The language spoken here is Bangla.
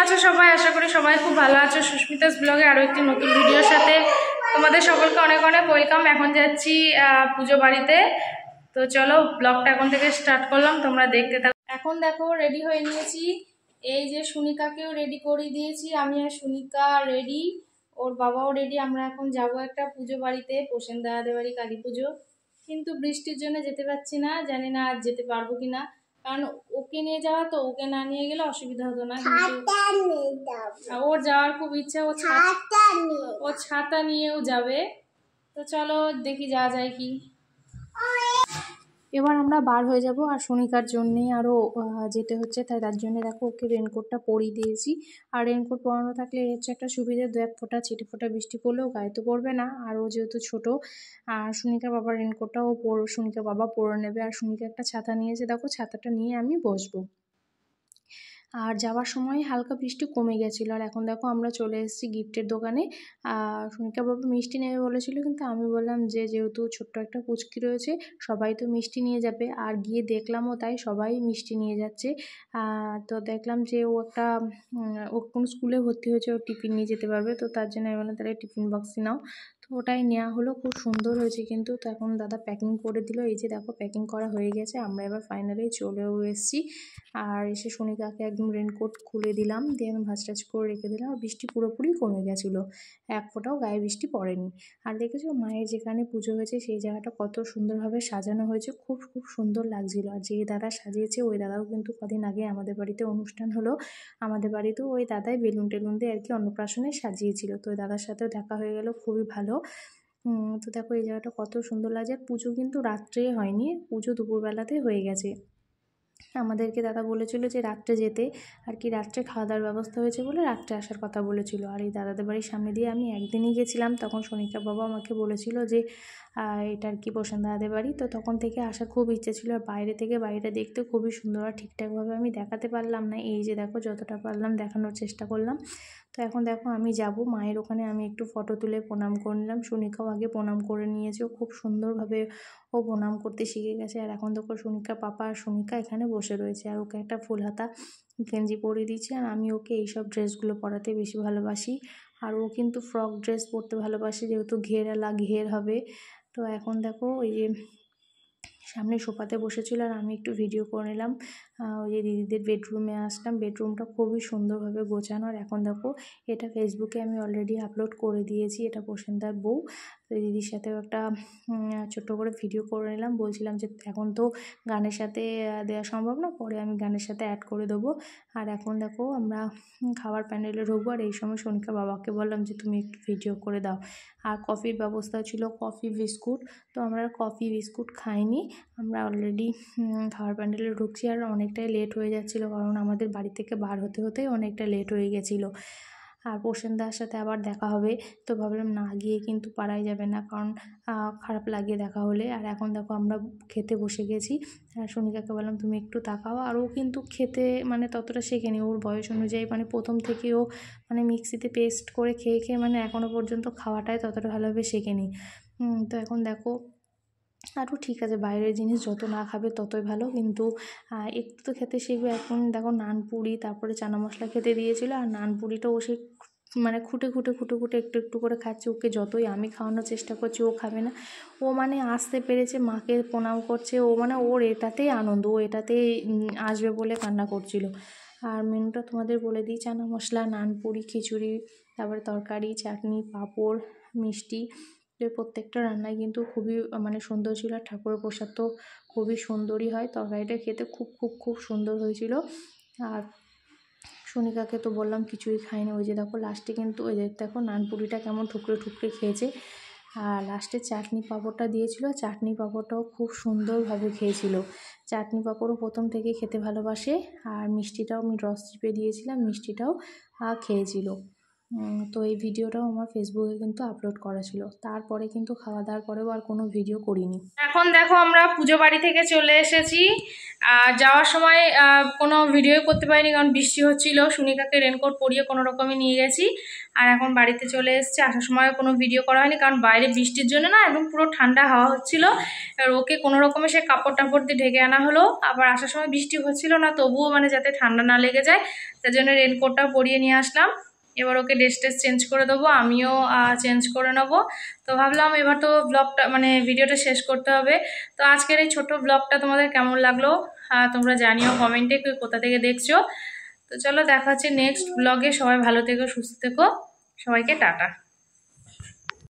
আছো সবাই? আশা করি সবাই খুব ভালো আছো। সুস্মিতাস ব্লগে আরো একটি নতুন ভিডিওর সাথে তোমাদের সকলকে অনেক অনেক ওয়েলকাম। এখন যাচ্ছি পুজো বাড়িতে। তো চলো ব্লগটা এখন থেকে স্টার্ট করলাম, তোমরা দেখতে থাকো। এখন দেখো রেডি হয়ে নিয়েছি, এই যে সুনিকাকেও রেডি করে দিয়েছি, আমি আর সুনিকা রেডি, ওর বাবাও রেডি। আমরা এখন যাব একটা পুজো বাড়িতে, প্রসেন দাদাদের বাড়ি কালী পুজো। কিন্তু বৃষ্টির জন্য যেতে পারছি না, জানি না আজ যেতে পারবো কিনা, কারণ ওকে নিয়ে যাওয়া তো, ওকে না নিয়ে গেলে অসুবিধা হতো না, কিন্তু ওর যাওয়ার খুব ইচ্ছা, ও ছাতা নিয়েও যাবে। তো চলো দেখি যা যায় কি। এবার আমরা বার হয়ে যাব, আর শনিকার জন্যেই আরও যেতে হচ্ছে, তাই তার জন্য দেখো ওকে রেনকোটটা পরিয়ে দিয়েছি। আর রেনকোট পরানো থাকলে এর হচ্ছে একটা সুবিধা, দু এক ফোঁটা ছিটে ফোঁটা বৃষ্টি পড়লেও গায়ে তো পড়বে না। আর ও যেহেতু ছোটো, আর সুনিকার বাবার রেনকোটটা সুনিকার বাবা পরে নেবে। আর সুনিকা একটা ছাতা নিয়েছে, দেখো ছাতাটা নিয়ে আমি বসবো। আর যাওয়ার সময় হালকা বৃষ্টি কমে গেছিলো। আর এখন দেখো আমরা চলে এসেছি গিফটের দোকানে। সুনিকা বাবা মিষ্টি নেবে বলেছিল, কিন্তু আমি বললাম যে যেহেতু ছোট্ট একটা পুচকি রয়েছে, সবাই তো মিষ্টি নিয়ে যাবে। আর গিয়ে দেখলামও তাই, সবাই মিষ্টি নিয়ে যাচ্ছে। তো দেখলাম যে ও কোন স্কুলে ভর্তি হয়েছে, ও টিফিন নিয়ে যেতে পারবে। তো তার জন্য আমি বললাম তাহলে টিফিন বক্সই নাও। তো ওটাই নেওয়া হলো, খুব সুন্দর হয়েছে কিন্তু। তো এখন দাদা প্যাকিং করে দিল, এই যে দেখো প্যাকিং করা হয়ে গেছে। আমরা এবার ফাইনালি চলেও এসেছি। আর এসে সুনিকাকে একদম রেনকোট খুলে দিলাম, দিয়ে আমি ভাঁজ টাজ করে রেখে দিলাম। আর বৃষ্টি পুরোপুরি কমে গেছিলো, এক ফোঁটাও গায়ে বৃষ্টি পড়েনি। আর দেখেছো মায়ের যেখানে পুজো হয়েছে সেই জায়গাটা কত সুন্দরভাবে সাজানো হয়েছে, খুব খুব সুন্দর লাগছিল। আর যে দাদা সাজিয়েছে ওই দাদাও কিন্তু কদিন আগে আমাদের বাড়িতে অনুষ্ঠান হলো, আমাদের বাড়িতেও ওই দাদাই বেলুন টেলুন দিয়ে আর কি অন্নপ্রাশনে সাজিয়েছিল। তো ওই দাদার সাথেও দেখা হয়ে গেল, খুবই ভালো। তো দেখো এই জায়গাটা কত সুন্দর লাগছে। আর পুজো কিন্তু রাত্রে হয়নি, পুজো দুপুরবেলাতে হয়ে গেছে। আমাদেরকে দাদা বলেছিল যে রাত্রে যেতে, আর কি রাত্রে খাওয়া দাওয়ার ব্যবস্থা হয়েছে বলে রাত্রে আসার কথা বলেছিল। আর এই দাদাদের বাড়ির সামনে দিয়ে আমি একদিনই গেছিলাম, তখন সোনিকা বাবা আমাকে বলেছিল যে এটা আর কি প্রসেন দাদাদের বাড়ি। তো তখন থেকে আসার খুব ইচ্ছে ছিল, আর বাইরে থেকে বাড়িটা দেখতে খুবই সুন্দর। আর ঠিকঠাকভাবে আমি দেখাতে পারলাম না, এই যে দেখো যতটা পারলাম দেখানোর চেষ্টা করলাম। তো এখন দেখো আমি যাব মায়ের ওখানে, আমি একটু ফটো তুলে প্রণাম করে নিলাম। সুনিকাও আগে প্রণাম করে নিয়েছে, ও খুব সুন্দরভাবে ও প্রণাম করতে শিখে গেছে। আর এখন দেখো সুনিকা পাপা আর সুনিকা এখানে বসে রয়েছে, আর ওকে একটা ফুল হাতা গেঞ্জি পরিয়ে দিয়েছি। আর আমি ওকে এইসব ড্রেসগুলো পরাতে বেশি ভালোবাসি, আর ও কিন্তু ফ্রক ড্রেস পরতে ভালোবাসে, যেহেতু ঘের হবে। তো এখন দেখো ওই যে সামনে সোফাতে বসেছিল, আর আমি একটু ভিডিও করে নিলাম। ওই যে দিদিদের বেডরুমে আসলাম, বেডরুমটা খুবই সুন্দরভাবে গোছানো। আর এখন দেখো এটা ফেসবুকে আমি অলরেডি আপলোড করে দিয়েছি, এটা প্রসেনদার বউ। তো দিদির সাথেও একটা ছোট্ট করে ভিডিও করে নিলাম, বলছিলাম যে এখন তো গানের সাথে দেওয়া সম্ভব না, পরে আমি গানের সাথে অ্যাড করে দেবো। আর এখন দেখো আমরা খাবার প্যান্ডেলে ঢুকবো, আর এই সময় সোনিকা বাবাকে বললাম যে তুমি একটু ভিডিও করে দাও। আর কফির ব্যবস্থা ছিল, কফি বিস্কুট। তো আমরা কফি বিস্কুট খাইনি, আমরা অলরেডি খাবার প্যান্ডেলে ঢুকছি। আর অনেকটাই লেট হয়ে যাচ্ছিলো, কারণ আমাদের বাড়ি থেকে বার হতে হতেই অনেকটা লেট হয়ে গেছিলো। আর প্রসেনদার সাথে আবার দেখা হবে, তো ভাবলাম না গিয়ে কিন্তু পারাই যাবে না, কারণ খারাপ লাগে দেখা হলে। আর এখন দেখো আমরা খেতে বসে গেছি। আর সোনিকাকে বললাম তুমি একটু তাকাও। আর ও কিন্তু খেতে মানে ততটা শেখেনি, ওর বয়স অনুযায়ী মানে প্রথম থেকে ও মানে মিক্সিতে পেস্ট করে খেয়ে খেয়ে মানে এখনও পর্যন্ত খাওয়াটাই ততটা ভালোভাবে শেখেনি। তো এখন দেখো আরও ঠিক আছে, বাইরের জিনিস যত না খাবে ততই ভালো, কিন্তু একটু তো খেতে শিখবে। এখন দেখো নানপুরি তারপরে চানা মশলা খেতে দিয়েছিল, আর নানপুরিটাও সে মানে খুঁটে একটু একটু করে খাচ্ছে। ওকে যতই আমি খাওয়ানোর চেষ্টা করছি ও খাবে না। ও মানে আসতে পেরেছে, মাকে প্রণাম করছে, ও মানে ওর এটাতেই আনন্দ, ও এটাতেই আসবে বলে কান্না করছিল। আর মেনুটা তোমাদের বলে দিই, চানা মশলা, নানপুরি, খিচুড়ি, তারপরে তরকারি, চাটনি, পাঁপড়, মিষ্টি। প্রত্যেকটা রান্নাই কিন্তু খুবই মানে সুন্দর ছিল। আর ঠাকুরের প্রসাদ তো খুবই সুন্দরই হয়, তরকারিটা খেতে খুব খুব খুব সুন্দর হয়েছিল। আর সোনিকাকে তো বললাম কিছুই খাইনি, ওই যে দেখো লাস্টে কিন্তু ওই যে দেখো নানপুরিটা কেমন ঠুকরে ঠুকরে খেয়েছে। আর লাস্টে চাটনি পাঁপড়টা দিয়েছিল, চাটনি পাঁপড়টাও খুব সুন্দরভাবে খেয়েছিল। চাটনি পাঁপড়ও প্রথম থেকে খেতে ভালোবাসে। আর মিষ্টিটাও আমি রস চিপে দিয়েছিলাম, মিষ্টিটাও খেয়েছিল। তো এই ভিডিওটাও আমার ফেসবুকে কিন্তু আপলোড করা ছিল। তারপরে কিন্তু খাওয়া দাওয়ার পরেও আর কোনো ভিডিও করিনি। এখন দেখো আমরা পুজো বাড়ি থেকে চলে এসেছি। আর যাওয়ার সময় কোনো ভিডিও করতে পারিনি, কারণ বৃষ্টি হচ্ছিল। সুনিকাকে রেনকোট পরিয়ে কোনো রকমই নিয়ে গেছি। আর এখন বাড়িতে চলে এসেছি। আসার সময় কোনো ভিডিও করা হয়নি, কারণ বাইরে বৃষ্টির জন্য না একদম পুরো ঠান্ডা হাওয়া হচ্ছিল। আর ওকে কোনো রকমে সে কাপড় টাপড় দিয়ে ঢেকে আনা হলো। আবার আসার সময় বৃষ্টি হচ্ছিল না, তবুও মানে যাতে ঠান্ডা না লেগে যায় তার জন্য রেনকোটটাও পরিয়ে নিয়ে আসলাম। এবার ওকে ড্রেস টেস চেঞ্জ করে দেবো, আমিও চেঞ্জ করে নেবো। তো ভাবলাম এবার তো ব্লগটা মানে ভিডিওটা শেষ করতে হবে। তো আজকের এই ছোট ব্লগটা তোমাদের কেমন লাগলো তোমরা জানিও কমেন্টে, কোথা থেকে দেখছো। তো চলো দেখা হচ্ছে নেক্সট ব্লগে। সবাই ভালো থেকো, সুস্থ থেকো, সবাইকে টাটা।